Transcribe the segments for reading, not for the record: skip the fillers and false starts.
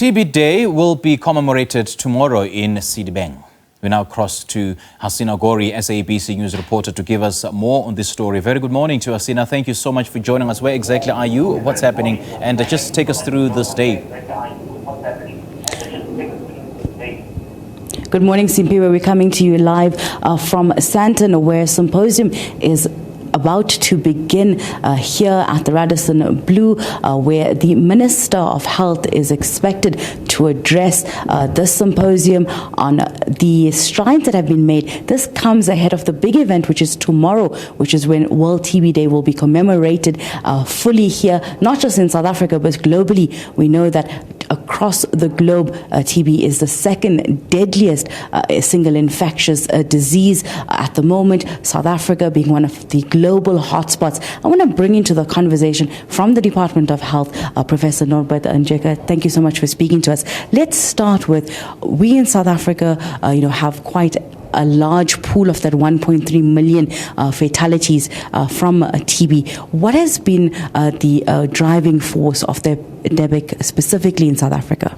TB Day will be commemorated tomorrow in Sedibeng. We now cross to Hasina Gori, SABC News reporter, to give us more on this story. Very good morning to Hasina. Thank you so much for joining us. Where exactly are you? What's happening? And just take us through this day. Good morning, Simpiwe. We're coming to you live from Sandton, where a symposium is about to begin here at the Radisson Blue, where the Minister of Health is expected to address this symposium on the strides that have been made. This comes ahead of the big event, which is tomorrow, which is when World TB Day will be commemorated fully here, not just in South Africa, but globally. We know that across the globe, TB is the second deadliest single infectious disease at the moment, South Africa being one of the global hotspots. I want to bring into the conversation from the Department of Health, Professor Norbert Ndjeka. Thank you so much for speaking to us. Let's start with, we in South Africa, have quite a large pool of that 1.3 million fatalities from TB. What has been the driving force of the epidemic specifically in South Africa?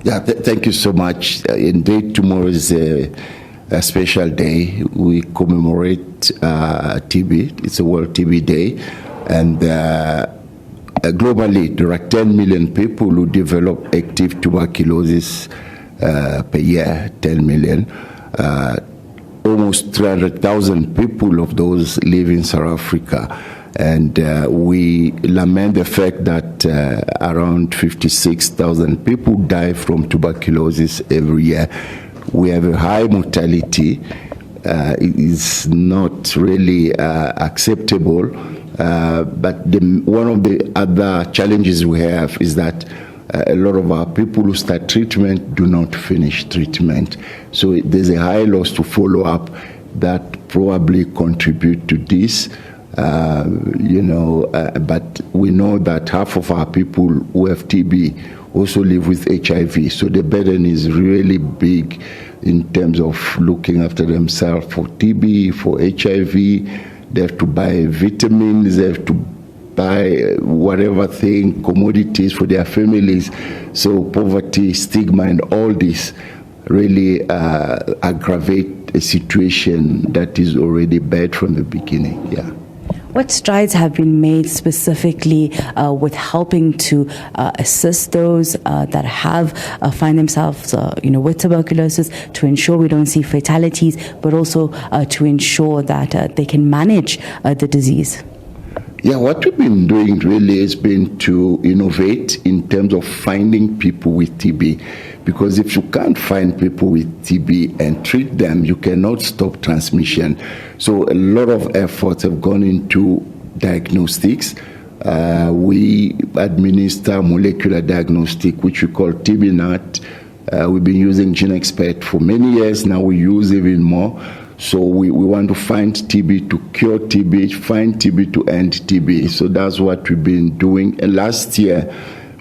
Yeah, thank you so much. Indeed, tomorrow is a special day. We commemorate TB. It's a World TB Day. And globally, there are 10 million people who develop active tuberculosis per year, 10 million. Almost 300,000 people of those live in South Africa. And we lament the fact that around 56,000 people die from tuberculosis every year. We have a high mortality. It is not really acceptable. But one of the other challenges we have is that a lot of our people who start treatment do not finish treatment. So there's a high loss to follow up that probably contribute to this. But we know that half of our people who have TB also live with HIV. So the burden is really big in terms of looking after themselves for TB, for HIV. They have to buy vitamins, they have to buy whatever thing, commodities for their families. So poverty, stigma, and all this really aggravate a situation that is already bad from the beginning. Yeah. What strides have been made specifically with helping to assist those that have find themselves, with tuberculosis, to ensure we don't see fatalities, but also to ensure that they can manage the disease? Yeah, what we've been doing really has been to innovate in terms of finding people with TB. Because if you can't find people with TB and treat them, you cannot stop transmission. So a lot of efforts have gone into diagnostics. We administer molecular diagnostic, which we call TB-NAT. We've been using GeneXpert for many years. Now we use even more. So we want to find TB to cure TB, find TB to end TB. So that's what we've been doing. And last year,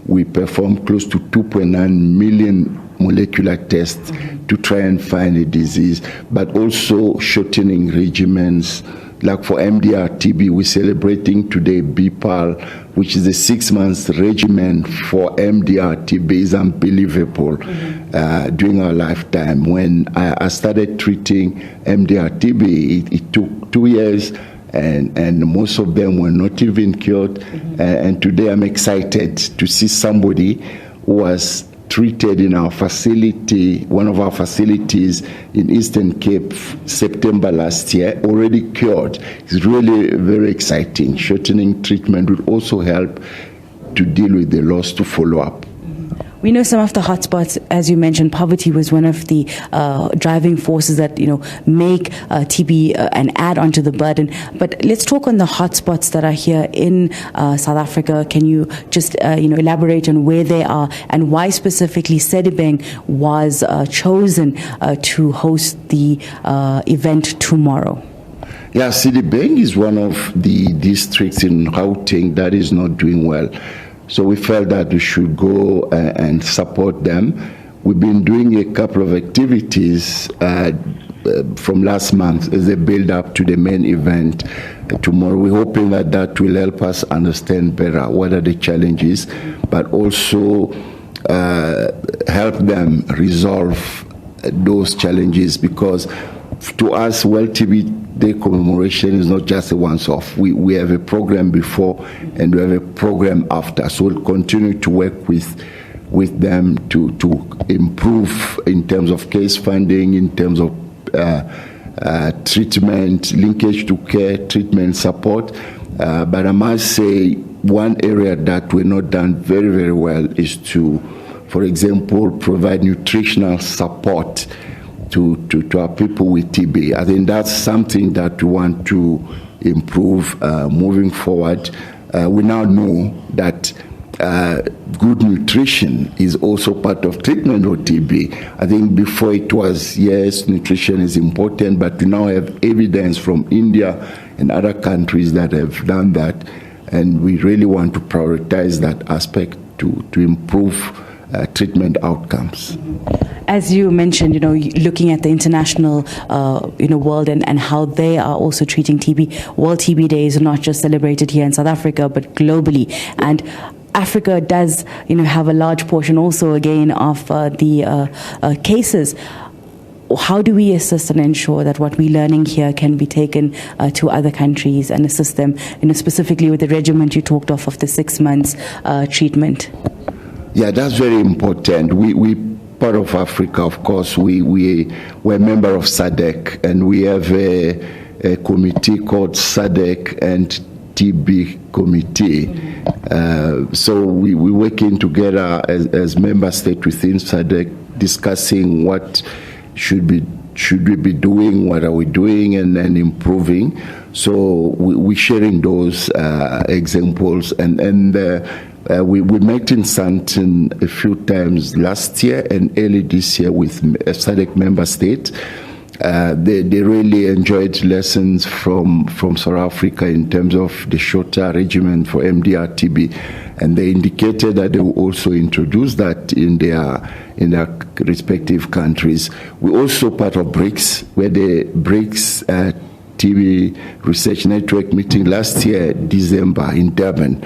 we performed close to 2.9 million molecular tests to try and find a disease, but also shortening regimens. Like for MDR TB, we're celebrating today BPAL, which is a 6 months regimen for MDR TB. Is unbelievable during our lifetime. When I started treating MDR TB, it took 2 years. And most of them were not even cured. And today I'm excited to see somebody who was treated in our facility, one of our facilities in Eastern Cape, September last year, already cured. It's really very exciting. Shortening treatment will also help to deal with the loss to follow up. We know some of the hotspots, as you mentioned, poverty was one of the driving forces that, make TB an add-on to the burden. But let's talk on the hotspots that are here in South Africa. Can you just, elaborate on where they are and why specifically Sedibeng was chosen to host the event tomorrow? Yeah, Sedibeng is one of the districts in Gauteng that is not doing well. So we felt that we should go and support them. We've been doing a couple of activities from last month as a build-up to the main event tomorrow. We're hoping that will help us understand better what are the challenges, but also help them resolve those challenges, because to us, World TB Day commemoration is not just a once-off. We have a program before and we have a program after. So we'll continue to work with them to improve in terms of case funding, in terms of treatment, linkage to care, treatment support. But I must say, one area that we're not done very, very well is to, for example, provide nutritional support to our people with TB. I think that's something that we want to improve moving forward. We now know that good nutrition is also part of treatment of TB. I think before it was, yes, nutrition is important, but we now have evidence from India and other countries that have done that, and we really want to prioritize that aspect to improve treatment outcomes. As you mentioned, looking at the international, world and how they are also treating TB. World TB Day is not just celebrated here in South Africa, but globally. And Africa does, have a large portion also again of the cases. How do we assist and ensure that what we're learning here can be taken to other countries and assist them, specifically with the regimen you talked of the 6 months treatment? Yeah, that's very important. We part of Africa, of course. We're a member of SADC, and we have a committee called SADC and TB committee. So we're working together as member state within SADC, discussing what should we be doing, what are we doing, and then improving. So we're sharing those examples, and we met in Sandton a few times last year and early this year with SADC member state. They really enjoyed lessons from South Africa in terms of the shorter regimen for MDR-TB, and they indicated that they will also introduce that in their respective countries. We're also part of BRICS, where the BRICS TB Research Network meeting last year, December, in Durban,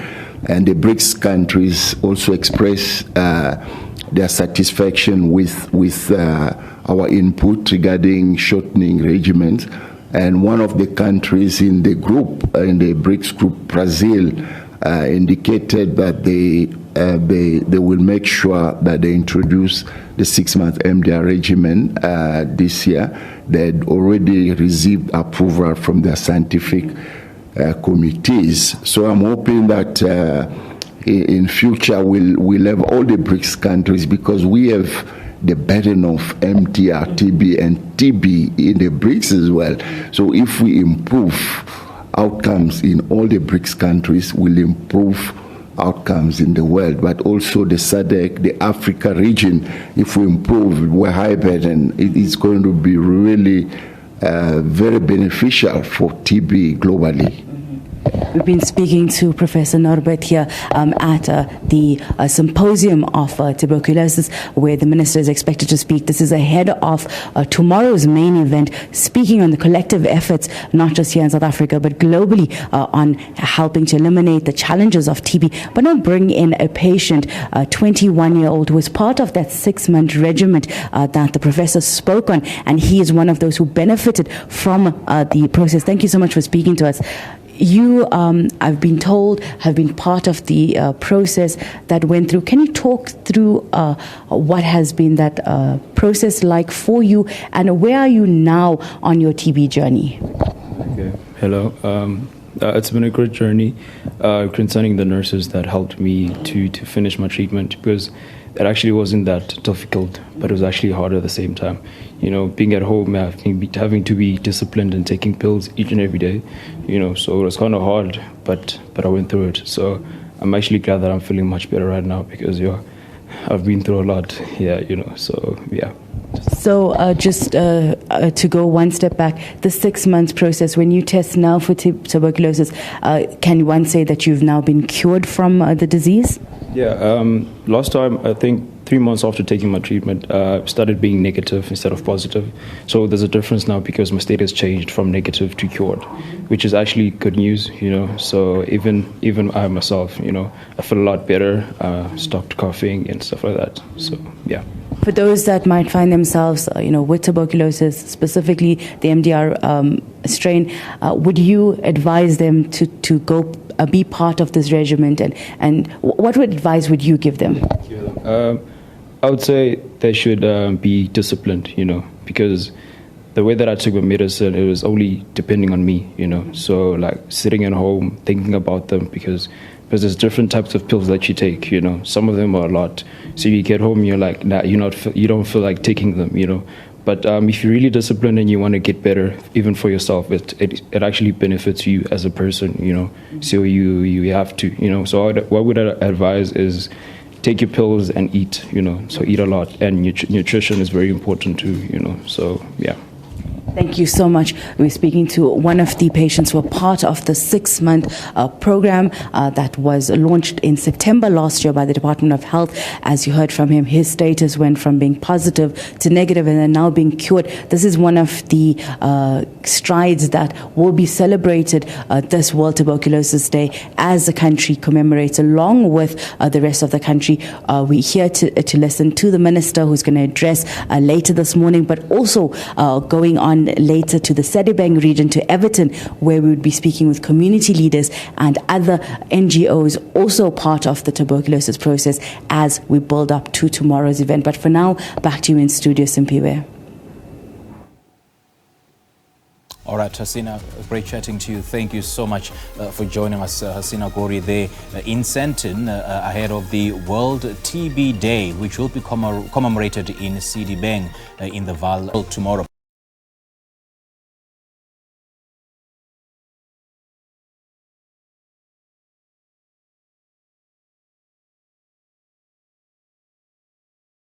and the BRICS countries also expressed their satisfaction with our input regarding shortening regimens. And one of the countries in the group, in the BRICS group, Brazil, indicated that they will make sure that they introduce the 6-month MDR regimen this year. They had already received approval from their scientific committees. So I'm hoping that in future we'll have all the BRICS countries, because we have the burden of MDR, TB, and TB in the BRICS as well. So if we improve outcomes in all the BRICS countries, we'll improve outcomes in the world. But also the SADC, the Africa region, if we improve, we're high burden, it is going to be really very beneficial for TB globally. We've been speaking to Professor Norbert here at the symposium of tuberculosis, where the minister is expected to speak. This is ahead of tomorrow's main event, speaking on the collective efforts, not just here in South Africa, but globally, on helping to eliminate the challenges of TB. But now bring in a patient, 21-year-old, who was part of that 6-month regimen that the professor spoke on, and he is one of those who benefited from the process. Thank you so much for speaking to us. You, I've been told, have been part of the process that went through. Can you talk through what has been that process like for you, and where are you now on your TB journey? Okay. Hello. It's been a great journey concerning the nurses that helped me to finish my treatment, because it actually wasn't that difficult, but it was actually hard at the same time. Being at home, having to be disciplined and taking pills each and every day, so it was kind of hard, but I went through it. So I'm actually glad that I'm feeling much better right now, because I've been through a lot, so yeah. So just to go one step back, the 6 months process, when you test now for tuberculosis, can one say that you've now been cured from the disease? Yeah, last time I think 3 months after taking my treatment, started being negative instead of positive. So there's a difference now because my state has changed from negative to cured, which is actually good news, So even I myself, I feel a lot better, stopped coughing and stuff like that. So, yeah. For those that might find themselves, with tuberculosis, specifically the MDR strain, would you advise them to go be part of this regimen? And what advice would you give them? I would say they should be disciplined, because the way that I took my medicine, it was only depending on me, So like sitting at home, thinking about them, because there's different types of pills that you take, Some of them are a lot. So you get home, you're like, nah, you don't feel like taking them, But if you're really disciplined and you want to get better, even for yourself, it actually benefits you as a person, So you have to, So what would I advise is take your pills and eat, So eat a lot, and nutrition is very important too, So yeah. Thank you so much. We're speaking to one of the patients who are part of the 6-month program that was launched in September last year by the Department of Health. As you heard from him, his status went from being positive to negative and then now being cured. This is one of the strides that will be celebrated this World Tuberculosis Day as the country commemorates along with the rest of the country. We're here to listen to the minister who's going to address later this morning, but also going on later to the Sedibeng region, to Everton, where we would be speaking with community leaders and other NGOs, also part of the tuberculosis process, as we build up to tomorrow's event. But for now, back to you in studio, Simpiwe. All right, Hasina, great chatting to you. Thank you so much for joining us, Hasina Gori, there in Sandton, ahead of the World TB Day, which will be commemorated in Sedibeng in the Val tomorrow.